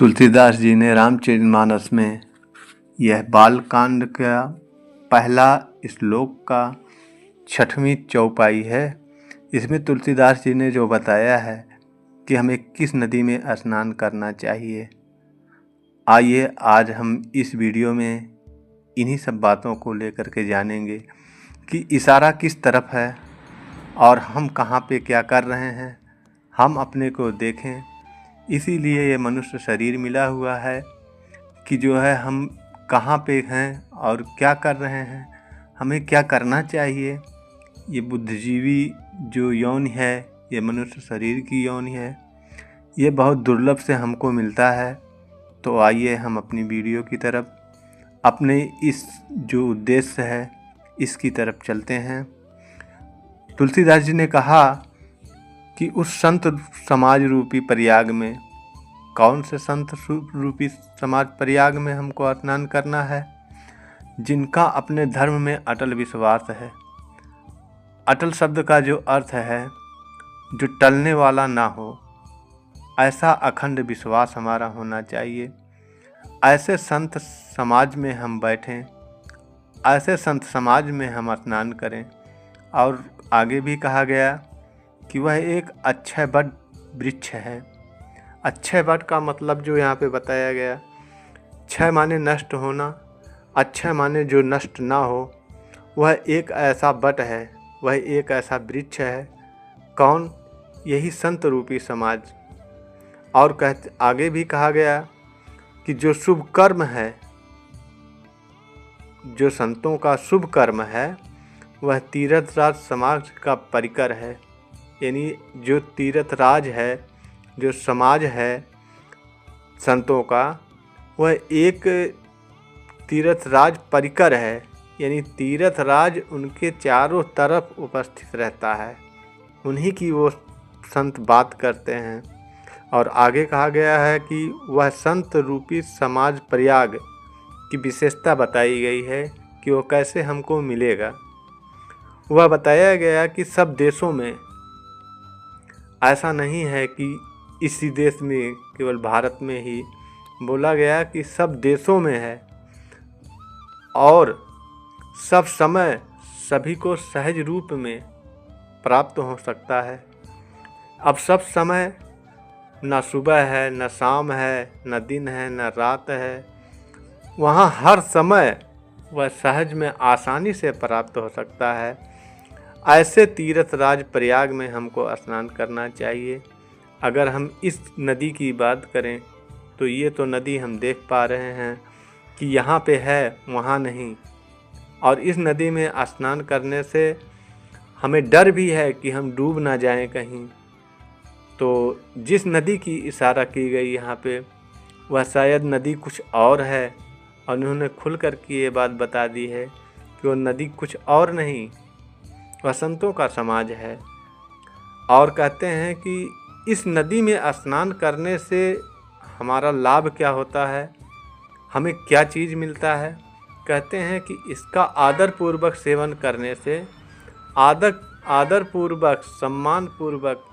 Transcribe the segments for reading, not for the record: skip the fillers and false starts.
तुलसीदास जी ने रामचरितमानस में यह बालकांड का पहला श्लोक का 6वीं चौपाई है। इसमें तुलसीदास जी ने जो बताया है कि हमें किस नदी में स्नान करना चाहिए। आइए आज हम इस वीडियो में इन्हीं सब बातों को लेकर के जानेंगे कि इशारा किस तरफ है और हम कहाँ पे क्या कर रहे हैं। हम अपने को देखें, इसीलिए ये मनुष्य शरीर मिला हुआ है कि जो है हम कहाँ पे हैं और क्या कर रहे हैं, हमें क्या करना चाहिए। ये बुद्धिजीवी जो यौन है, ये मनुष्य शरीर की यौन है, ये बहुत दुर्लभ से हमको मिलता है। तो आइए हम अपनी वीडियो की तरफ, अपने इस जो उद्देश्य है इसकी तरफ चलते हैं। तुलसीदास जी ने कहा कि उस संत समाज रूपी प्रयाग में, कौन से संत रूपी समाज प्रयाग में हमको स्नान करना है, जिनका अपने धर्म में अटल विश्वास है। अटल शब्द का जो अर्थ है, जो टलने वाला ना हो, ऐसा अखंड विश्वास हमारा होना चाहिए। ऐसे संत समाज में हम बैठें, ऐसे संत समाज में हम स्नान करें। और आगे भी कहा गया कि वह एक अक्षय वट वृक्ष है। अक्षय वट का मतलब जो यहाँ पे बताया गया, क्षय माने नष्ट होना, अक्षय माने जो नष्ट ना हो। वह एक ऐसा वट है, वह एक ऐसा वृक्ष है। कौन? यही संत रूपी समाज। और आगे भी कहा गया कि जो शुभ कर्म है, जो संतों का शुभ कर्म है, वह तीर्थराज समाज का परिकर है। यानी जो तीर्थराज है, जो समाज है संतों का, वह एक तीर्थराज परिकर है। यानी तीर्थराज उनके चारों तरफ उपस्थित रहता है, उन्हीं की वो संत बात करते हैं। और आगे कहा गया है कि वह संत रूपी समाज प्रयाग की विशेषता बताई गई है कि वो कैसे हमको मिलेगा। वह बताया गया कि सब देशों में, ऐसा नहीं है कि इसी देश में, केवल भारत में ही बोला गया कि सब देशों में है और सब समय सभी को सहज रूप में प्राप्त हो सकता है। अब सब समय न सुबह है, न शाम है, न दिन है, न रात है। वहाँ हर समय वह सहज में आसानी से प्राप्त हो सकता है। ऐसे तीर्थराज प्रयाग में हमको स्नान करना चाहिए। अगर हम इस नदी की बात करें तो ये तो नदी हम देख पा रहे हैं कि यहाँ पे है, वहाँ नहीं। और इस नदी में स्नान करने से हमें डर भी है कि हम डूब ना जाएं कहीं। तो जिस नदी की इशारा की गई यहाँ पे, वह शायद नदी कुछ और है और उन्होंने खुल कर के ये बात बता दी है कि वो नदी कुछ और नहीं, वह संतों का समाज है। और कहते हैं कि इस नदी में स्नान करने से हमारा लाभ क्या होता है, हमें क्या चीज़ मिलता है। कहते हैं कि इसका आदरपूर्वक सेवन करने से, आदरपूर्वक, सम्मानपूर्वक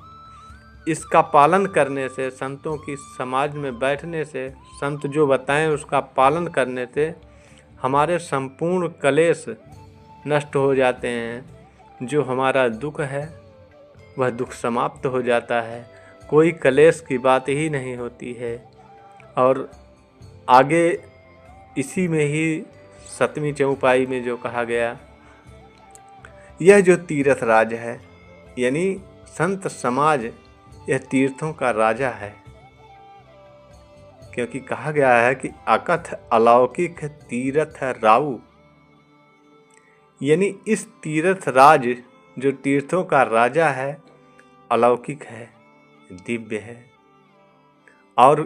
इसका पालन करने से, संतों की समाज में बैठने से, संत जो बताएं उसका पालन करने से हमारे संपूर्ण क्लेश नष्ट हो जाते हैं। जो हमारा दुख है वह दुख समाप्त हो जाता है, कोई क्लेश की बात ही नहीं होती है। और आगे इसी में ही 7वीं चौपाई में जो कहा गया, यह जो तीर्थराज है, यानी संत समाज, यह तीर्थों का राजा है। क्योंकि कहा गया है कि अकथ अलौकिक तीर्थ राऊ। यानी इस तीर्थराज जो तीर्थों का राजा है, अलौकिक है, दिव्य है और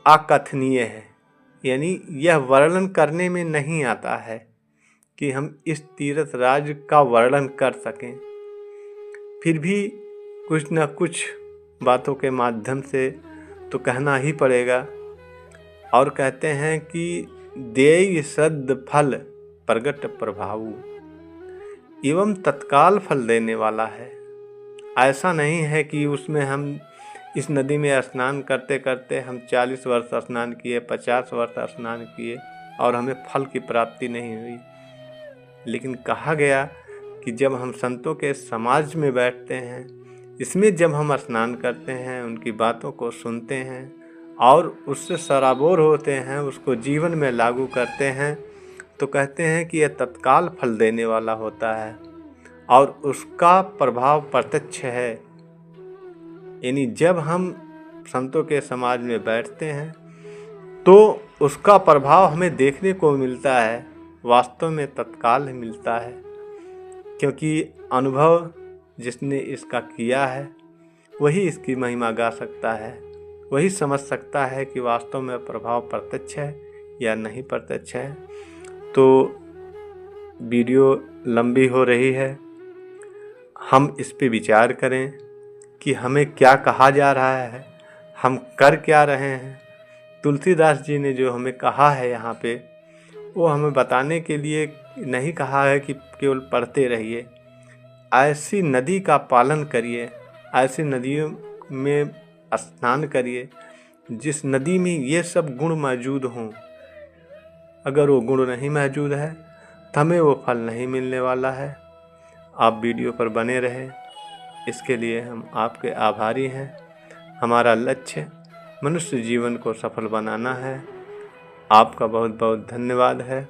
अकथनीय है। यानी यह वर्णन करने में नहीं आता है कि हम इस तीर्थराज का वर्णन कर सकें। फिर भी कुछ न कुछ बातों के माध्यम से तो कहना ही पड़ेगा। और कहते हैं कि देय सद् फल प्रगट प्रभाव, एवं तत्काल फल देने वाला है। ऐसा नहीं है कि उसमें हम इस नदी में स्नान करते करते हम 40 वर्ष स्नान किए, 50 वर्ष स्नान किए और हमें फल की प्राप्ति नहीं हुई। लेकिन कहा गया कि जब हम संतों के समाज में बैठते हैं, इसमें जब हम स्नान करते हैं, उनकी बातों को सुनते हैं और उससे सराबोर होते हैं, उसको जीवन में लागू करते हैं, तो कहते हैं कि यह तत्काल फल देने वाला होता है और उसका प्रभाव प्रत्यक्ष है। यानी जब हम संतों के समाज में बैठते हैं तो उसका प्रभाव हमें देखने को मिलता है, वास्तव में तत्काल मिलता है, क्योंकि अनुभव जिसने इसका किया है वही इसकी महिमा गा सकता है, वही समझ सकता है कि वास्तव में प्रभाव प्रत्यक्ष है या नहीं प्रत्यक्ष है। तो वीडियो लंबी हो रही है, हम इस पे विचार करें कि हमें क्या कहा जा रहा है, हम कर क्या रहे हैं। तुलसीदास जी ने जो हमें कहा है यहाँ पे, वो हमें बताने के लिए नहीं कहा है कि केवल पढ़ते रहिए। ऐसी नदी का पालन करिए, ऐसी नदियों में स्नान करिए जिस नदी में ये सब गुण मौजूद हों। अगर वो गुण नहीं मौजूद है तो हमें वो फल नहीं मिलने वाला है। आप वीडियो पर बने रहें, इसके लिए हम आपके आभारी हैं। हमारा लक्ष्य मनुष्य जीवन को सफल बनाना है। आपका बहुत बहुत धन्यवाद है।